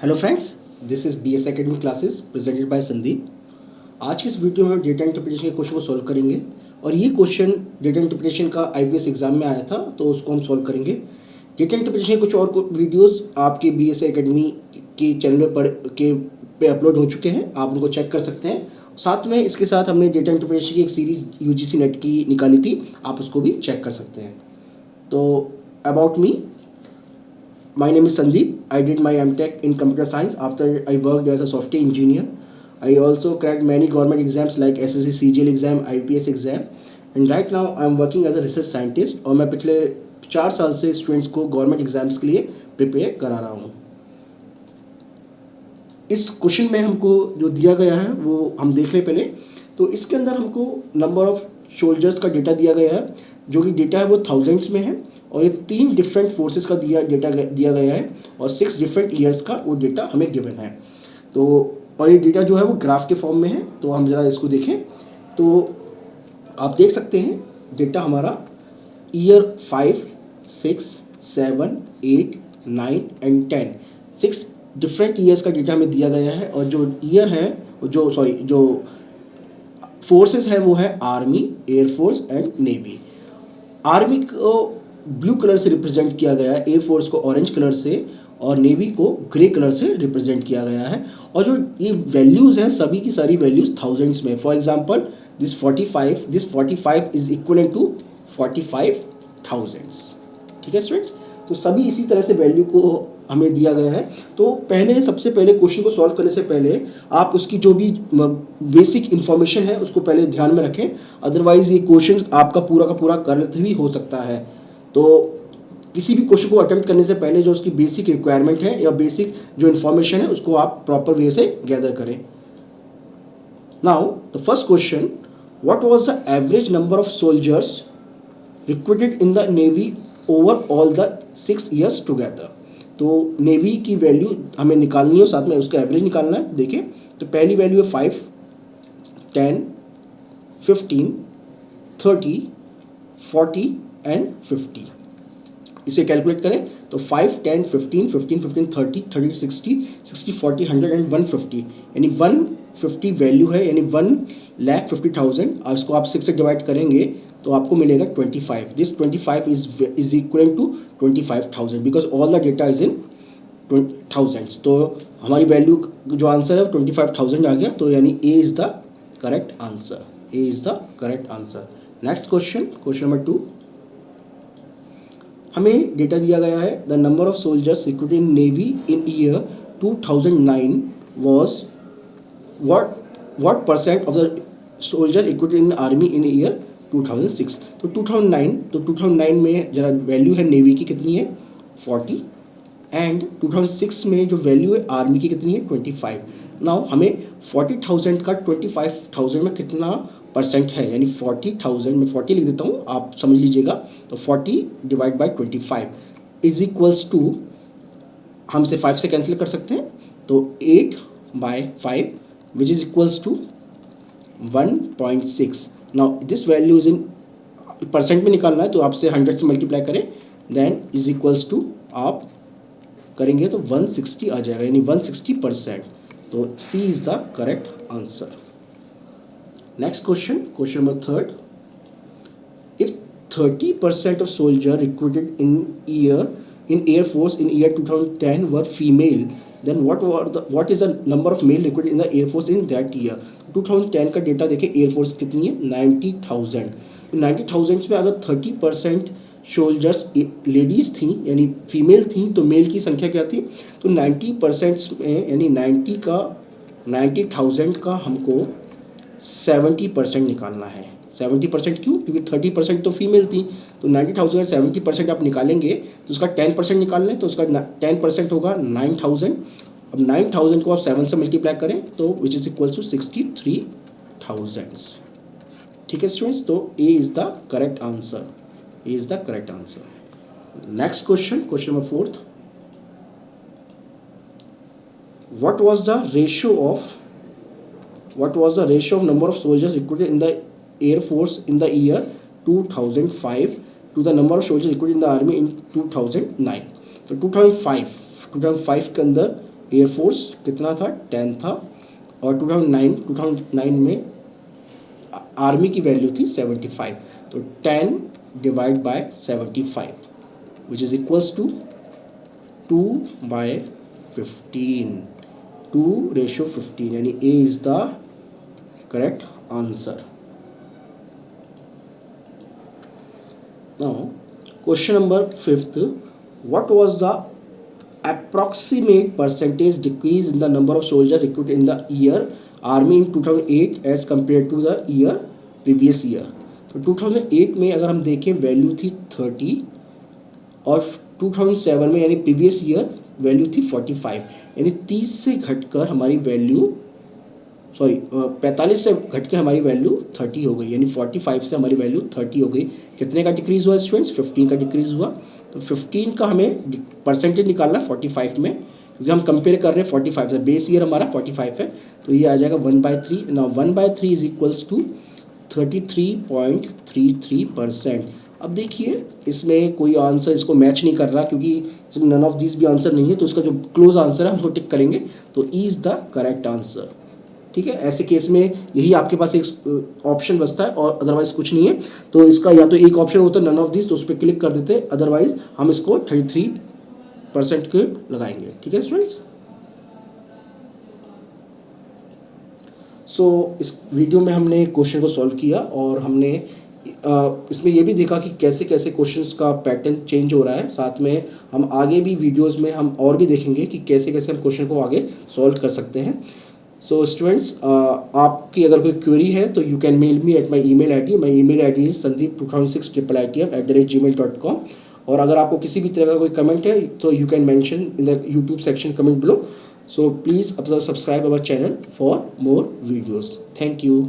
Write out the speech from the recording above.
Hello friends, this is BS academy classes presented by Sandeep. आज की इस वीडियो में डेटा इंटरप्रिटेशन के क्वेश्चन को सॉल्व करेंगे और ये क्वेश्चन डेटा इंटरप्रिटेशन का IPS एग्जाम में आया था, तो उसको हम सॉल्व करेंगे। डेटा इंटरप्रिटेशन के कुछ और वीडियोस आपके BS एकेडमी के चैनल पे अपलोड हो चुके हैं, आप उनको चेक कर सकते हैं। साथ में इसके साथ हमने डेटा इंटरप्रिटेशन की एक सीरीज़ UGC नेट की निकाली थी, आप उसको भी चेक कर सकते हैं। तो about me, my name is Sandeep. I did my MTech in computer science after I worked as a software engineer. I also cracked many government exams like SSC CGL exam, IPS exam, and right now I am working as a research scientist और मैं पिछले 4 साल से students को government exams के लिए prepare करा रहा हूँ। इस क्वेश्चन में हमको जो दिया गया है वो हम देख लें पहले। तो इसके अंदर हमको नंबर ऑफ सोल्जर्स का डेटा दिया गया है, जो कि डेटा है वो थाउजेंड्स में है, और ये 3 डिफरेंट फोर्सेस का डेटा दिया गया है और 6 डिफरेंट ईयर्स का वो डेटा हमें गिवन है। तो और ये डेटा जो है वो ग्राफ के फॉर्म में है, तो हम ज़रा इसको देखें। तो आप देख सकते हैं डेटा हमारा ईयर 5, 6, 7, 8, 9 एंड 10 6 डिफरेंट ईयर्स का डेटा हमें दिया गया है। और जो ईयर है जो फोर्सेस है वो है army, air force and navy. Army को ब्लू कलर से रिप्रेजेंट किया गया है, एयरफोर्स को ऑरेंज कलर से और नेवी को ग्रे कलर से रिप्रेजेंट किया गया है। और जो ये वैल्यूज़ हैं सभी की सारी वैल्यूज़ थाउजेंड्स में। For example this 45 is equal to 45,000। ठीक है स्टूडेंट्स, तो सभी इसी तरह से वैल्यू को हमें दिया गया है। तो सबसे पहले क्वेश्चन को सॉल्व करने से पहले आप उसकी जो भी बेसिक इन्फॉर्मेशन है उसको पहले ध्यान में रखें, अदरवाइज ये क्वेश्चन आपका पूरा का पूरा गलत भी हो सकता है। तो किसी भी क्वेश्चन को अटेम्प्ट करने से पहले जो उसकी बेसिक रिक्वायरमेंट है या बेसिक जो इन्फॉर्मेशन है उसको आप प्रॉपर वे से गैदर करें। Now the first question, what was the average number of soldiers recruited in the navy over all the 6 years together. तो नेवी की वैल्यू हमें निकालनी है, साथ में उसका एवरेज निकालना है। देखिए, तो पहली वैल्यू है 5, 10, 15, 30, 40 एंड 50। इसे कैलकुलेट करें तो 5, 10, 15, 15, 15, 30, 30, 60, 60, 40, 100 एंड 150, यानी 150 वैल्यू है, यानी 1,50,000। और इसको आप 6 से डिवाइड करेंगे तो आपको मिलेगा 25। This 25 is equal to 25,000 because all the data is in thousands. तो हमारी वैल्यू जो आंसर है 25,000 आ गया, तो यानी A is the correct answer. A is the correct answer. Next question, question number 2। हमें डेटा दिया गया है the number of soldiers recruited in navy in year 2009 was what percent of the soldier recruited in army in year 2006। तो 2009 में जरा value है navy की कितनी है 40, एंड 2006 में जो वैल्यू है आर्मी की कितनी है 25। नाउ हमें 40,000 का 25,000 में कितना परसेंट है, यानी 40,000 में 40 लिख देता हूँ, आप समझ लीजिएगा। तो 40 divide by 25 is equals to, हम से 5 से कैंसिल कर सकते हैं, तो 8/5 which is equals to 1.6। Now this value is in percent में निकालना है, तो आपसे 100 से मल्टीप्लाई करें, देन इज इक्वल्स टू आप करेंगे तो 160 आ जाएगा, यानी 160%। तो C is the correct answer. Next question, question number 3। If 30% of soldier recruited in Air Force in year 2010 were female, then what is the number of male recruited in the Air Force in that year। 2010 का data देखें, air force कितनी है 90,000। 90,000 में अगर 30% soldiers ladies थी यानी female थी, तो मेल की संख्या क्या थी, तो 90% में यानी 90,000 का हमको 70% निकालना है। 70% क्यों, क्योंकि 30% तो फीमेल थी, तो 90,000 70% आप निकालेंगे तो उसका 10% निकालना है, तो उसका 10% होगा 9,000। अब 9,000 को आप 7 से मल्टीप्लाई करें तो विच इज इक्वल टू 63,000। ठीक है स्टूडेंट्स, तो A is the correct answer. A is the correct answer. Next question, question number 4। what was the ratio of number of soldiers recruited in the Air Force in the year 2005 to the number of soldiers recruited in the Army in 2009। तो 2005 के अंदर air force कितना था 10 था, और 2009 में army की value थी 75। तो 10 divide by 75 which is equals to 2/15, 2:15, यानी A is the correct answer. Now question number 5th, what was the approximate percentage decrease in the number of soldiers recruited in the year army in 2008 as compared to the year previous year? तो 2008 में अगर हम देखें value थी 30, और 2007 में यानी previous year value थी 45, यानी 30 से घटकर हमारी वैल्यू 45 से घट के हमारी वैल्यू 30 हो गई, यानी 45 से हमारी वैल्यू 30 हो गई। कितने का डिक्रीज़ हुआ स्टूडेंट्स? 15 का डिक्रीज़ हुआ। तो 15 का हमें परसेंटेज निकालना 45 में, क्योंकि हम कंपेयर कर रहे हैं 45 से, बेस ईयर हमारा 45 है, तो ये आ जाएगा 1/3। ना 1/3 इज इक्वल्स टू 33.33%। अब देखिए इसमें कोई आंसर इसको मैच नहीं कर रहा, क्योंकि इसमें नन ऑफ दिस भी आंसर नहीं है, तो इसका जो क्लोज आंसर है हम उसको टिक करेंगे, तो E is the correct answer. ठीक है, ऐसे केस में यही आपके पास एक ऑप्शन बचता है और अदरवाइज कुछ नहीं है। तो इसका या तो एक ऑप्शन होता है नन ऑफ दिस, तो उस पर क्लिक कर देते, अदरवाइज हम इसको 33% के लगाएंगे। ठीक है स्टूडेंट्स, इस वीडियो में हमने क्वेश्चन को सॉल्व किया, और हमने इसमें ये भी देखा कि कैसे कैसे क्वेश्चंस का पैटर्न चेंज हो रहा है। साथ में हम आगे भी वीडियोस में हम और भी देखेंगे कि कैसे कैसे हम क्वेश्चन को आगे सॉल्व कर सकते हैं। सो स्टूडेंट्स, आपकी अगर कोई क्वेरी है तो you can mail me at my email ID डी। माई ईमेल आई डी इज sandeep2006IITM@gmail.com। और अगर आपको किसी भी तरह का कोई कमेंट है तो you can mention in the YouTube section comment below. So please subscribe our channel for more videos. Thank you.